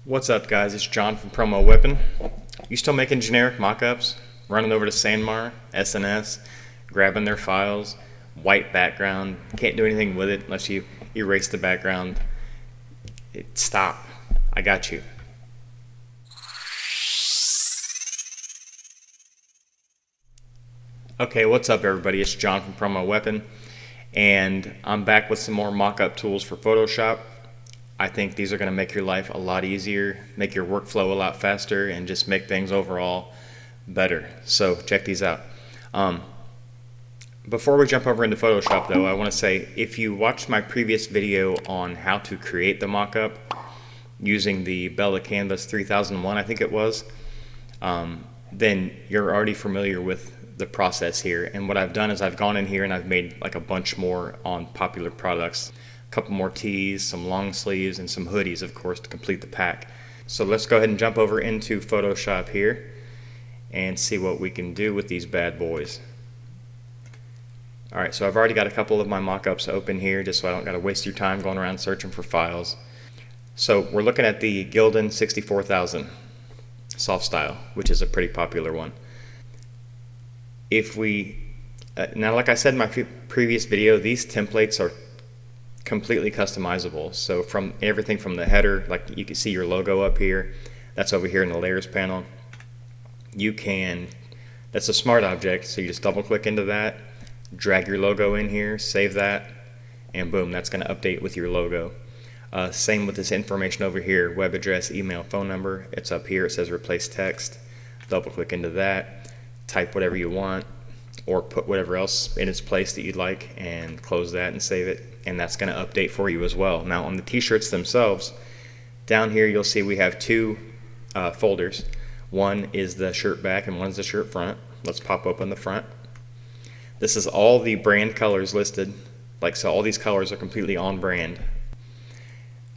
What's up, guys? It's John from PromoWeapon. You still making generic mockups? Running over to Sanmar, SNS, grabbing their files, white background, can't do anything with it unless you erase the background. Stop. I got you. Okay, what's up, everybody? It's John from PromoWeapon, and I'm back with some more mockup tools for Photoshop. I think these are going to make your life a lot easier, make your workflow a lot faster, and just make things overall better. So check these out. Before we jump over into Photoshop, though, I want to say if you watched my previous video on how to create the mockup using the Bella Canvas 3001, I think it was, then you're already familiar with the process here. And what I've done is I've gone in here and I've made like a bunch more on popular products. Couple more tees, some long sleeves, and some hoodies, of course, to complete the pack. So let's go ahead and jump over into Photoshop here and see what we can do with these bad boys. Alright, so I've already got a couple of my mockups open here just so I don't got to waste your time going around searching for files. So we're looking at the Gildan 64,000 soft style, which is a pretty popular one. If we now, like I said in my previous video, these templates are completely customizable. So from everything from the header, like you can see your logo up here, that's over here in the layers panel. That's a smart object, so you just double click into that, drag your logo in here, save that, and boom, that's going to update with your logo. Same with this information over here, web address, email, phone number. It's up here, it says replace text. Double click into that, type whatever you want, or put whatever else in its place that you'd like, and close that and save it, and that's going to update for you as well. Now on the t-shirts themselves, down here you'll see we have two folders. One is the shirt back and one's the shirt front. Let's pop open the front. This is all the brand colors listed, so all these colors are completely on brand.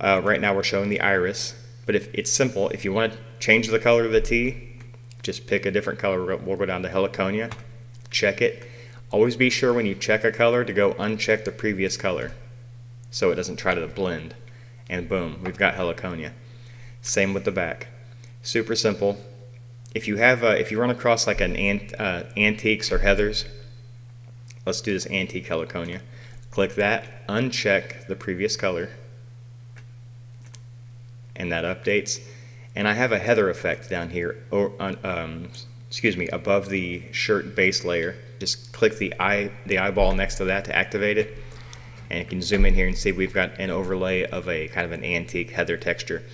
Right now we're showing the iris, but if it's simple, if you want to change the color of the tee, just pick a different color. We'll go down to Heliconia, check it. Always be sure when you check a color to go uncheck the previous color so it doesn't try to blend. And boom, we've got Heliconia. Same with the back. Super simple. If you run across like an antiques or heathers, let's do this antique Heliconia. Click that, uncheck the previous color, and that updates. And I have a heather effect down here, above the shirt base layer. Just click the eyeball next to that to activate it, and you can zoom in here and see we've got an overlay of a kind of an antique heather texture.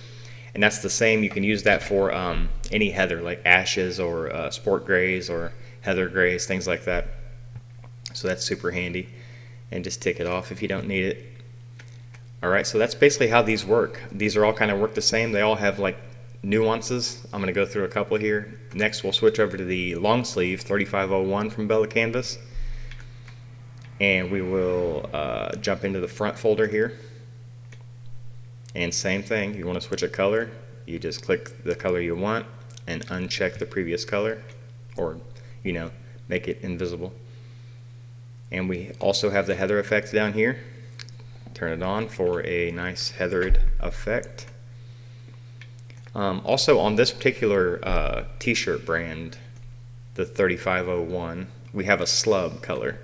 And that's the same, you can use that for any heather, like ashes or sport grays or heather grays, things like that. So that's super handy, and just tick it off if you don't need it. Alright, so that's basically how these work. These are all kind of work the same. They all have like nuances. I'm going to go through a couple here. Next we'll switch over to the long sleeve 3501 from Bella Canvas, and we will jump into the front folder here, and same thing, you want to switch a color, you just click the color you want and uncheck the previous color, or make it invisible. And we also have the heather effect down here. Turn it on for a nice heathered effect. Also on this particular t-shirt brand, the 3501, we have a slub color.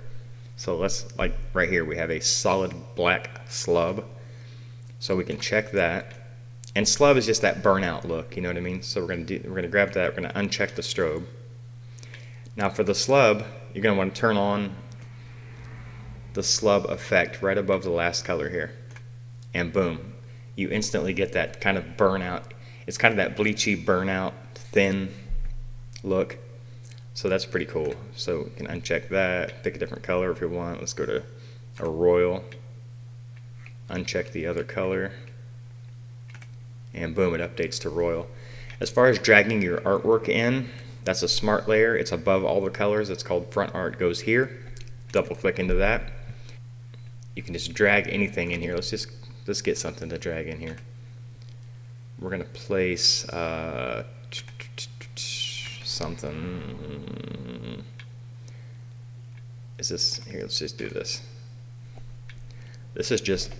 So let's, like right here, we have a solid black slub. So we can check that. And slub is just that burnout look, you know what I mean? So we're gonna grab that, we're gonna uncheck the strobe. Now for the slub, you're gonna want to turn on the slub effect right above the last color here. And boom, you instantly get that kind of burnout. It's kind of that bleachy burnout, thin look. So that's pretty cool. So you can uncheck that, pick a different color if you want. Let's go to a royal, uncheck the other color, and boom, it updates to royal. As far as dragging your artwork in, that's a smart layer. It's above all the colors. It's called front art, goes here. Double click into that. You can just drag anything in here. Let's get something to drag in here. We're going to place something. Is this here? Let's just do this. This is just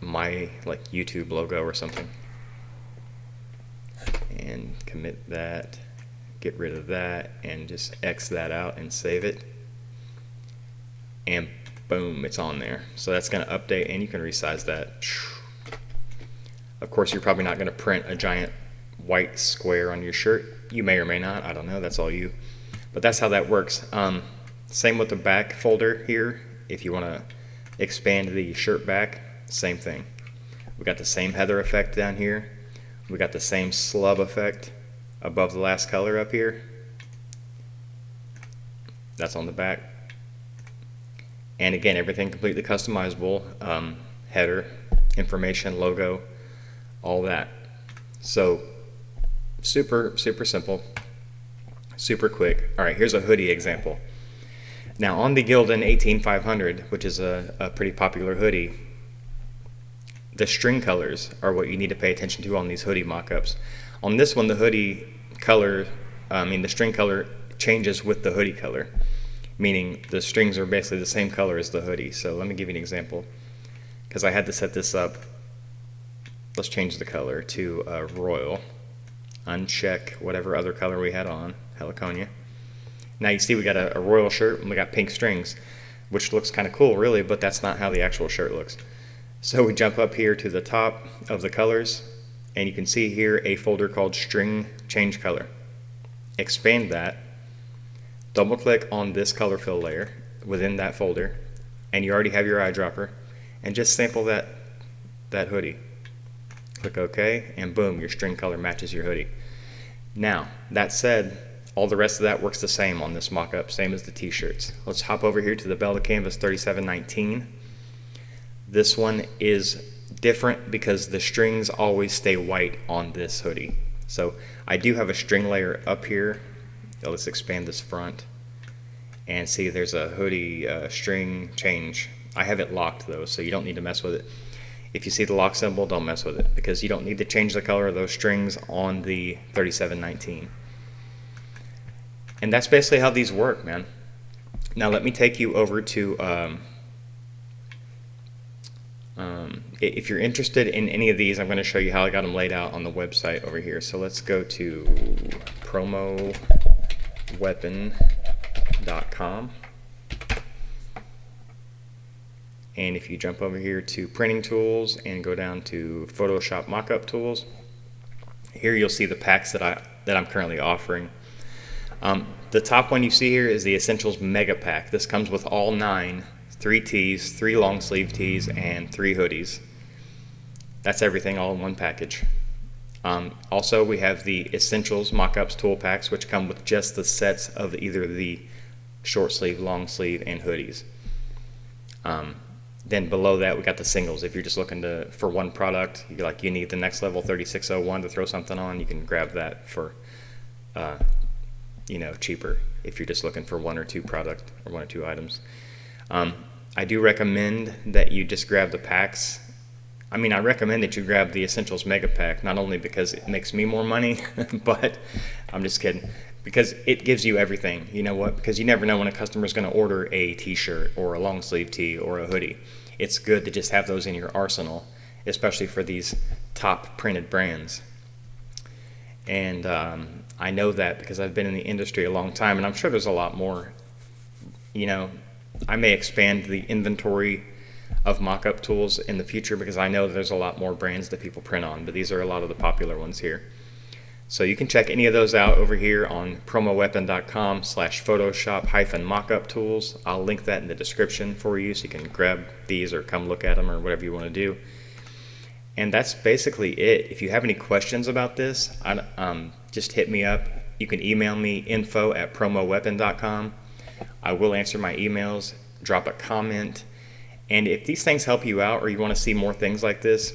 my like YouTube logo or something. and commit that, get rid of that, and just X that out and save it. And boom, it's on there. So that's going to update, and you can resize that. Of course, you're probably not going to print a giant white square on your shirt. You may or may not, I don't know, that's all you. But that's how that works. Same with the back folder here. If you want to expand the shirt back, same thing. We got the same heather effect down here. We got the same slub effect above the last color up here. That's on the back. And again, everything completely customizable. Header, information, logo, all that. So super simple, super quick. All right, here's a hoodie example. Now on the Gildan 18500, which is a pretty popular hoodie, the string colors are what you need to pay attention to on these hoodie mock-ups. On this one, the hoodie color, the string color changes with the hoodie color, meaning the strings are basically the same color as the hoodie. So let me give you an example, because I had to set this up. Let's change the color to royal, uncheck whatever other color we had on, heliconia. Now you see we got a royal shirt and we got pink strings, which looks kind of cool really, but that's not how the actual shirt looks. So we jump up here to the top of the colors, and you can see here a folder called string change color. Expand that, double click on this color fill layer within that folder, and you already have your eyedropper, and just sample that hoodie. Click OK, and boom, your string color matches your hoodie. Now, that said, all the rest of that works the same on this mock-up, same as the t-shirts. Let's hop over here to the Bella Canvas 3719. This one is different because the strings always stay white on this hoodie. So I do have a string layer up here. Let's expand this front and see there's a hoodie string change. I have it locked though, so you don't need to mess with it. If you see the lock symbol, don't mess with it, because you don't need to change the color of those strings on the 3719. And that's basically how these work, man. Now let me take you over to, if you're interested in any of these, I'm going to show you how I got them laid out on the website over here. So let's go to PromoWeapon.com. And if you jump over here to printing tools and go down to Photoshop mockup tools, here you'll see the packs that I'm currently offering. The top one you see here is the Essentials Mega Pack. This comes with all 9, 3 tees, 3 long sleeve tees, and 3 hoodies. That's everything all in one package. Also, we have the Essentials Mockups tool packs, which come with just the sets of either the short sleeve, long sleeve, and hoodies. Then below that, we got the singles. If you're just looking for one product, you need the next level 3601 to throw something on, you can grab that for cheaper if you're just looking for 1 or 2 product or 1 or 2 items. I do recommend that you just grab the packs. I recommend that you grab the Essentials Mega Pack, not only because it makes me more money, but I'm just kidding, because it gives you everything. You know what? Because you never know when a customer is going to order a t-shirt or a long sleeve tee or a hoodie. It's good to just have those in your arsenal, especially for these top printed brands. And I know that because I've been in the industry a long time, and I'm sure there's a lot more. I may expand the inventory of mock-up tools in the future, because I know there's a lot more brands that people print on, but these are a lot of the popular ones here. So you can check any of those out over here on promoweapon.com/Photoshop-mockup tools. I'll link that in the description for you, so you can grab these or come look at them or whatever you want to do. And that's basically it. If you have any questions about this, just hit me up. You can email me info@promoweapon.com. I will answer my emails, drop a comment. And if these things help you out or you want to see more things like this,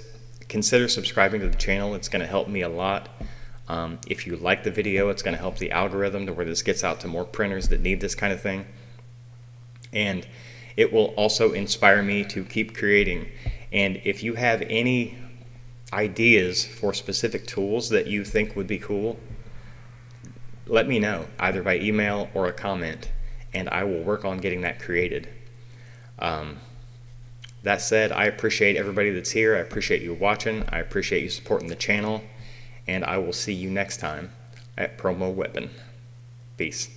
consider subscribing to the channel. It's going to help me a lot. If you like the video, it's going to help the algorithm to where this gets out to more printers that need this kind of thing. And it will also inspire me to keep creating. And if you have any ideas for specific tools that you think would be cool, let me know, either by email or a comment, and I will work on getting that created. That said, I appreciate everybody that's here. I appreciate you watching. I appreciate you supporting the channel. and I will see you next time at PromoWeapon. Peace.